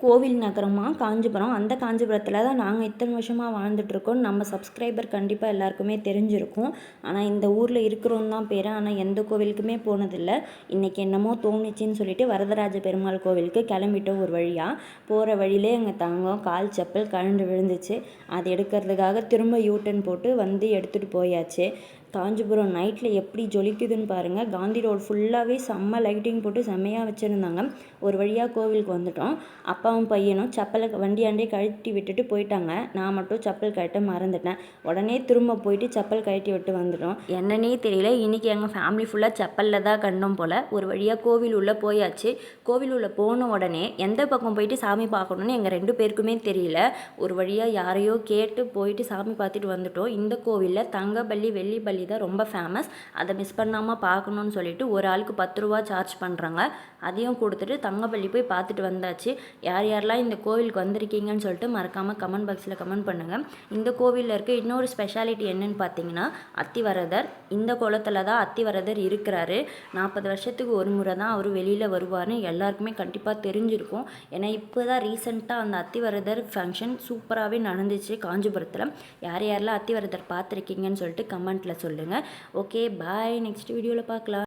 கோவில் நகரமாக காஞ்சிபுரம். அந்த காஞ்சிபுரத்தில் தான் நாங்கள் இத்தனை வருஷமாக வாழ்ந்துட்டுருக்கோம். நம்ம சப்ஸ்கிரைபர் கண்டிப்பாக எல்லாருக்குமே தெரிஞ்சிருக்கும். ஆனால் இந்த ஊரில் இருக்கிறோம் தான் பேர். ஆனால் எந்த கோவிலுக்குமே போனதில்லை. இன்றைக்கி என்னமோ தோணுச்சுன்னு சொல்லிட்டு வரதராஜ பெருமாள் கோவிலுக்கு கிளம்பிட்டோம். ஒரு வழியாக போகிற வழியிலே எங்கள் தங்கம் கால் செப்பல் கழண்டு விழுந்துச்சு. அது எடுக்கிறதுக்காக திரும்ப யூட்டன் போட்டு வந்து எடுத்துகிட்டு போயாச்சு. காஞ்சிபுரம் நைட்டில் எப்படி ஜொலிக்குதுன்னு பாருங்கள். காந்தி ரோடு ஃபுல்லாகவே செம்ம லைட்டிங் போட்டு செம்மையாக வச்சுருந்தாங்க. ஒரு வழியாக கோவிலுக்கு வந்துட்டோம். அப்பாவும் பையனும் செப்பலை வண்டியாண்டே கழட்டி விட்டுட்டு போயிட்டாங்க. நான் மட்டும் செப்பல் கழட்ட மறந்துட்டேன். உடனே திரும்ப போயிட்டு செப்பல் கழட்டி விட்டு வந்துட்டோம். என்னன்னே தெரியல, இன்றைக்கி எங்கள் ஃபேமிலி ஃபுல்லாக செப்பலில் தான் கண்டோம் போல். ஒரு வழியாக கோவில் உள்ளே போயாச்சு. கோவில் உள்ளே போன உடனே எந்த பக்கம் போயிட்டு சாமி பார்க்கணுன்னு எங்கள் 2 பேருக்குமே தெரியல. ஒரு வழியாக யாரையோ கேட்டு போயிட்டு சாமி பார்த்துட்டு வந்துட்டோம். இந்த கோவிலில் தங்கபல்லி வெள்ளி பள்ளி தான் ரொம்ப ஃபேமஸ். அதை மிஸ் பண்ணாமல் பார்க்கணுன்னு சொல்லிட்டு ஒரு ஆளுக்கு 10 ரூபா சார்ஜ் பண்ணுறாங்க. அதையும் கொடுத்துட்டு தங்கபள்ளி போய் பார்த்துட்டு வந்தாச்சு. யார் யாரெல்லாம் இந்த கோவிலுக்கு வந்திருக்கீங்கன்னு சொல்லிட்டு மறக்காமல் கமெண்ட் பாக்ஸில் கமெண்ட் பண்ணுங்கள். இந்த கோவிலில் இருக்க இன்னொரு ஸ்பெஷாலிட்டி என்னன்னு பார்த்தீங்கன்னா அத்திவரதர். இந்த குளத்தில் தான் அத்திவரதர் இருக்கிறாரு. 40 வருஷத்துக்கு ஒரு முறை தான் அவர் வெளியில் வருவார்னு எல்லாருக்குமே கண்டிப்பாக தெரிஞ்சிருக்கும். ஏன்னா இப்போ தான் ரீசெண்டாக அந்த அத்திவரதர் ஃபங்க்ஷன் சூப்பராகவே நடந்துச்சு காஞ்சிபுரத்தில். யார் யாரெல்லாம் அத்திவரதர் பார்த்துருக்கீங்கன்னு சொல்லிட்டு கமெண்ட்டில் சொல்லுங்கள். ஓகே, பாய். நெக்ஸ்ட் வீடியோவில் பார்க்கலாம்.